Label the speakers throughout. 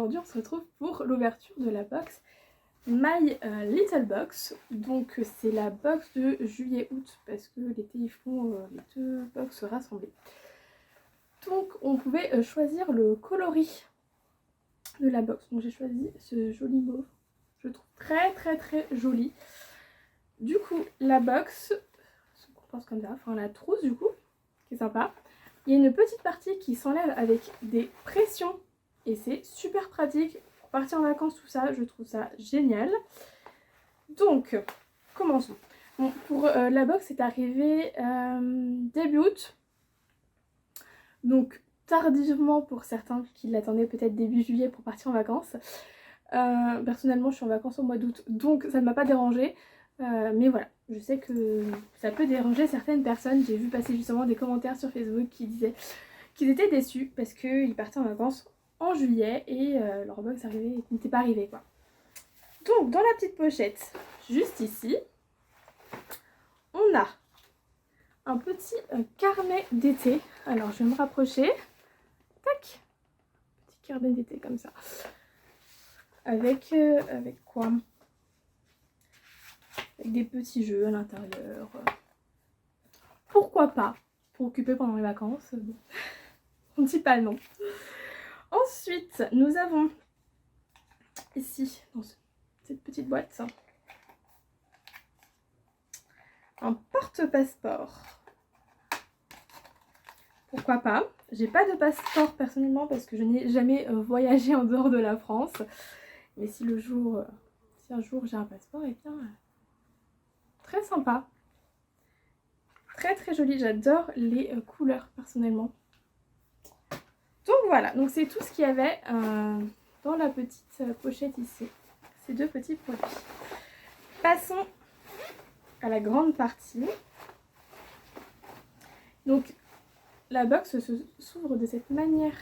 Speaker 1: aujourd'hui on se retrouve pour l'ouverture de la box My Little Box. Donc c'est la box de juillet-août parce que l'été ils font les deux box rassemblées. Donc on pouvait choisir le coloris de la box. Donc j'ai choisi ce joli mauve. Je le trouve très joli. Du coup la box se compose comme ça, enfin la trousse du coup, qui est sympa. Il y a une petite partie qui s'enlève avec des pressions et c'est super pratique pour partir en vacances, tout ça, je trouve ça génial. Donc, commençons. Bon, pour la box, c'est arrivé début août, donc tardivement pour certains qui l'attendaient peut-être début juillet pour partir en vacances. Personnellement, je suis en vacances au mois d'août, donc ça ne m'a pas dérangée. Mais voilà, je sais que ça peut déranger certaines personnes. J'ai vu passer justement des commentaires sur Facebook qui disaient qu'ils étaient déçus parce qu'ils partaient en vacances en juillet et leur box n'était pas arrivé quoi. Donc dans la petite pochette, juste ici, on a un petit carnet d'été. Alors je vais me rapprocher. Tac, petit carnet d'été comme ça. Avec quoi? Avec des petits jeux à l'intérieur. Pourquoi pas? Pour occuper pendant les vacances. Bon. On ne dit pas non. Ensuite, nous avons ici, dans cette petite boîte, un porte-passeport. Pourquoi pas? J'ai pas de passeport personnellement parce que je n'ai jamais voyagé en dehors de la France. Mais si un jour j'ai un passeport, et bien très sympa. Très joli, j'adore les couleurs personnellement. Donc voilà, donc c'est tout ce qu'il y avait dans la petite pochette ici. Ces deux petits produits. Passons à la grande partie. Donc la box s'ouvre de cette manière.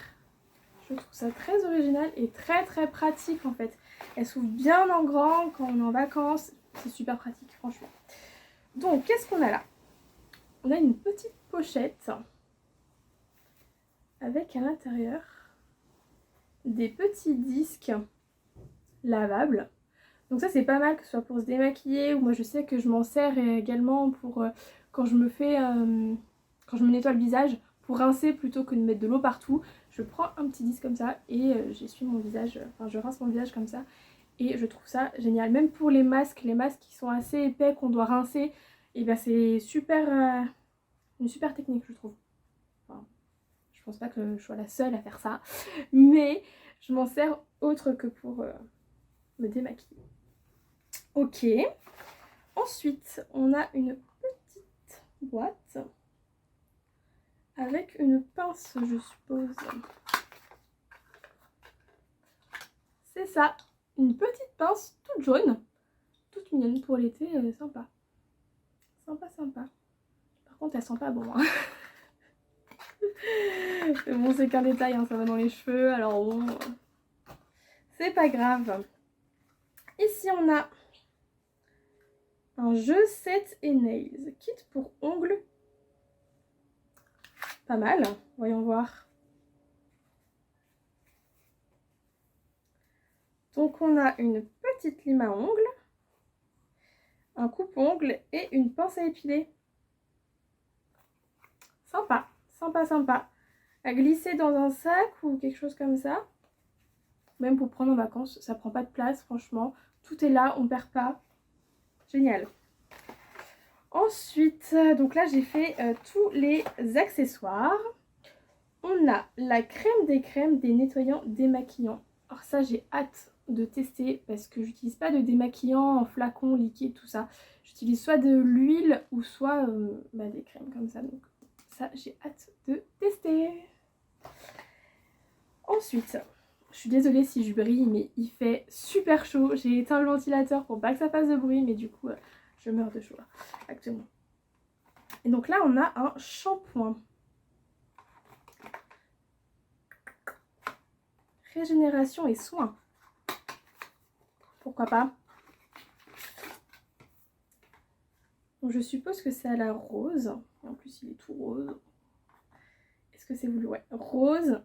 Speaker 1: Je trouve ça très original et très pratique en fait. Elle s'ouvre bien en grand quand on est en vacances. C'est super pratique franchement. Donc qu'est-ce qu'on a là? On a une petite pochette avec à l'intérieur des petits disques lavables. Donc ça c'est pas mal que ce soit pour se démaquiller ou moi je sais que je m'en sers également pour quand je me nettoie le visage pour rincer plutôt que de mettre de l'eau partout. Je prends un petit disque comme ça et j'essuie mon visage, enfin je rince mon visage comme ça et je trouve ça génial. Même pour les masques qui sont assez épais qu'on doit rincer, et ben c'est une super technique je trouve. Enfin, je pense pas que je sois la seule à faire ça, mais je m'en sers autre que pour me démaquiller. Ok, ensuite on a une petite boîte avec une pince je suppose. C'est ça, une petite pince toute jaune, toute mignonne pour l'été, sympa. Sympa. Par contre elle sent pas bon. Hein. Mais bon c'est qu'un détail, hein, ça va dans les cheveux, alors bon, c'est pas grave. Ici on a un jeu set et nails, kit pour ongles. Pas mal, voyons voir. Donc on a une petite lime à ongles, un coupe-ongles et une pince à épiler. Sympa. À glisser dans un sac ou quelque chose comme ça. Même pour prendre en vacances, ça prend pas de place franchement. Tout est là, on perd pas. Génial. Ensuite, donc là j'ai fait tous les accessoires. On a la crème des crèmes, des nettoyants démaquillants. Alors ça j'ai hâte de tester parce que j'utilise pas de démaquillant en flacon, liquide, tout ça. J'utilise soit de l'huile ou soit des crèmes comme ça. Donc ça j'ai hâte de tester. Ensuite, je suis désolée si je brille mais il fait super chaud. J'ai éteint le ventilateur pour pas que ça fasse de bruit mais du coup je meurs de chaud là, actuellement. Et donc là on a un shampoing. Régénération et soins. Pourquoi pas? Donc je suppose que c'est à la rose. Et en plus il est tout rose. Est-ce que c'est voulu? Ouais, rose.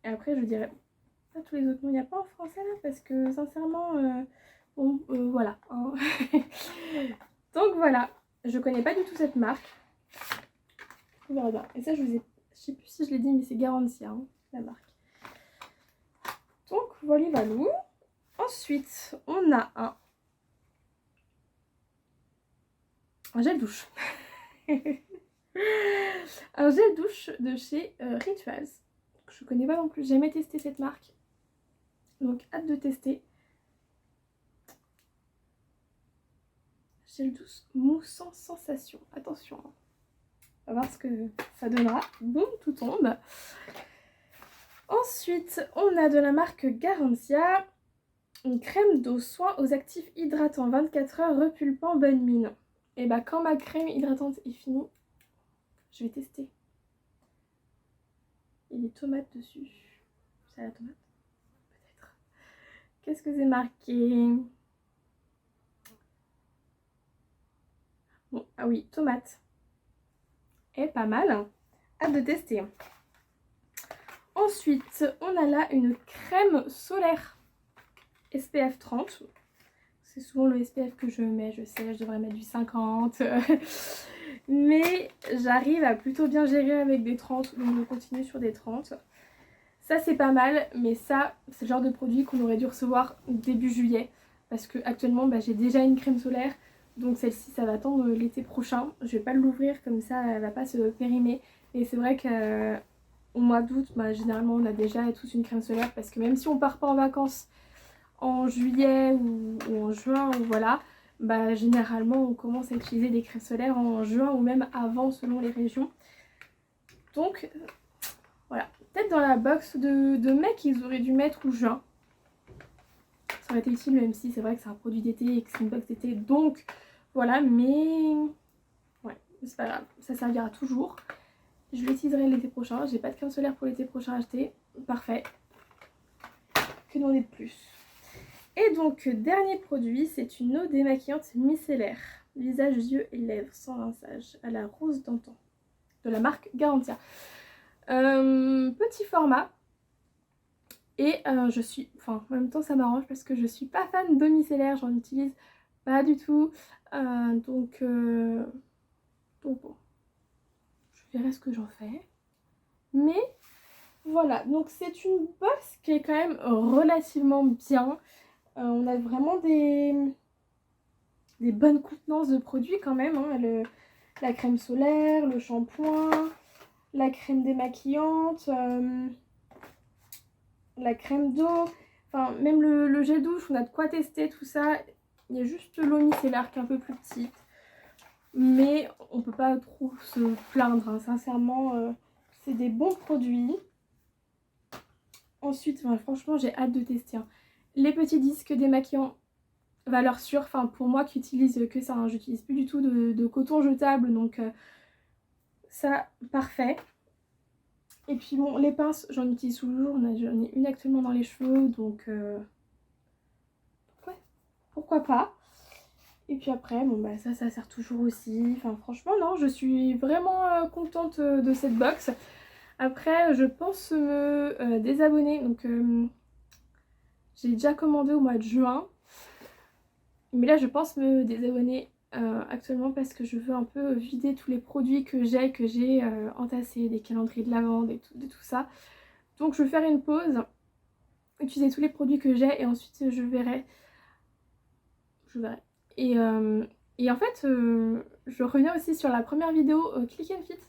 Speaker 1: Et après je dirais pas tous les autres noms, il n'y a pas en français là parce que sincèrement, bon, voilà. Hein. Donc voilà, je connais pas du tout cette marque. On verra bien. Et ça, je sais plus si je l'ai dit, mais c'est Garantia, hein, la marque. Donc voilà, valou. Ensuite, on a un gel douche. Un gel douche de chez Rituals. Je connais pas non plus, j'ai jamais testé cette marque. Donc hâte de tester. Gel douce mousse sans sensation. Attention. On va voir ce que ça donnera. Boum, tout tombe. Ensuite, on a de la marque Garantia. Une crème d'eau soin aux actifs hydratants 24 heures repulpant bonne mine. Et bah quand ma crème hydratante est finie, je vais tester. Il y a des tomates dessus. C'est la tomate? Peut-être. Qu'est-ce que c'est marqué? Bon, ah oui, tomate. Et pas mal. Hâte de tester. Ensuite, on a là une crème solaire SPF 30. C'est souvent le SPF que je mets, je sais, je devrais mettre du 50. Mais j'arrive à plutôt bien gérer avec des 30, donc je continue sur des 30. Ça c'est pas mal, mais ça c'est le genre de produit qu'on aurait dû recevoir début juillet. Parce que actuellement j'ai déjà une crème solaire, donc celle-ci ça va attendre l'été prochain. Je vais pas l'ouvrir comme ça, elle va pas se périmer. Et c'est vrai qu'au mois d'août, généralement on a déjà tous une crème solaire, parce que même si on part pas en vacances en juillet ou en juin, ou voilà, généralement on commence à utiliser des crèmes solaires en juin ou même avant selon les régions. Donc voilà, peut-être dans la box de mai qu'ils auraient dû mettre ou juin. Ça aurait été utile, même si c'est vrai que c'est un produit d'été et que c'est une box d'été, donc voilà, mais ouais, c'est pas grave, ça servira toujours. Je l'utiliserai l'été prochain, j'ai pas de crème solaire pour l'été prochain acheté, parfait. Que demander de plus? Et donc, dernier produit, c'est une eau démaquillante micellaire. Visage, yeux et lèvres sans rinçage à la rose d'antan. De la marque Garantia. Petit format. Et je suis... Enfin, en même temps, ça m'arrange parce que je suis pas fan d'eau micellaire. J'en utilise pas du tout. Donc bon. Je verrai ce que j'en fais. Mais voilà. Donc, c'est une box qui est quand même relativement bien. On a vraiment des bonnes contenances de produits quand même. Hein. La crème solaire, le shampoing, la crème démaquillante, la crème d'eau. Enfin, même le gel douche, on a de quoi tester tout ça. Il y a juste l'eau micellaire qui est un peu plus petite. Mais on peut pas trop se plaindre. Hein. Sincèrement, c'est des bons produits. Ensuite, franchement, j'ai hâte de tester. Hein. Les petits disques démaquillants, valeur sûre, enfin pour moi qui utilise que ça, hein, j'utilise plus du tout de coton jetable, donc ça, parfait. Et puis bon, les pinces, j'en utilise toujours, j'en ai une actuellement dans les cheveux, donc ouais, pourquoi pas. Et puis après, ça sert toujours aussi, enfin franchement non, je suis vraiment contente de cette box. Après, je pense me désabonner, donc j'ai déjà commandé au mois de juin. Mais là, je pense me désabonner actuellement parce que je veux un peu vider tous les produits que j'ai entassés, des calendriers de lavande et de tout ça. Donc je vais faire une pause, utiliser tous les produits que j'ai et ensuite je verrai. Et en fait, je reviens aussi sur la première vidéo Click and Fit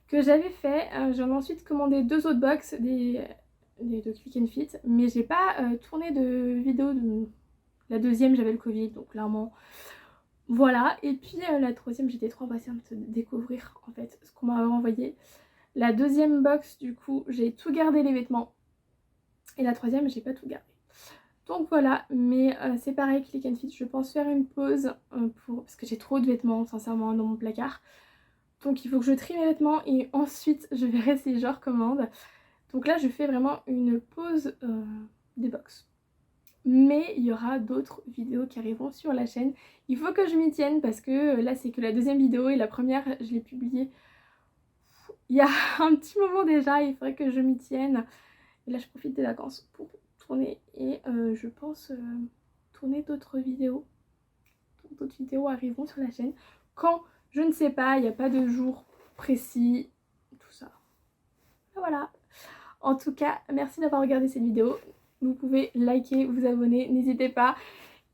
Speaker 1: que j'avais fait. J'en ai ensuite commandé 2 autres box de Click and Fit, mais j'ai pas tourné de vidéo La deuxième, j'avais le Covid, donc clairement, voilà. Et puis la troisième, j'étais trop impatiente de découvrir en fait ce qu'on m'avait envoyé. La deuxième box, du coup, j'ai tout gardé les vêtements. Et la troisième, j'ai pas tout gardé. Donc voilà, mais c'est pareil, Click and Fit, je pense faire une pause parce que j'ai trop de vêtements, sincèrement, dans mon placard. Donc il faut que je trie mes vêtements et ensuite je verrai si je recommande. Donc là, je fais vraiment une pause des box. Mais il y aura d'autres vidéos qui arriveront sur la chaîne. Il faut que je m'y tienne parce que là c'est que la deuxième vidéo et la première je l'ai publiée il y a un petit moment déjà. Il faudrait que je m'y tienne. Et là je profite des vacances pour tourner et je pense tourner d'autres vidéos. D'autres vidéos arriveront sur la chaîne. Quand, je ne sais pas, il n'y a pas de jour précis, tout ça. Voilà. En tout cas, merci d'avoir regardé cette vidéo. Vous pouvez liker, vous abonner, n'hésitez pas.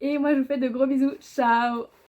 Speaker 1: Et moi je vous fais de gros bisous. Ciao!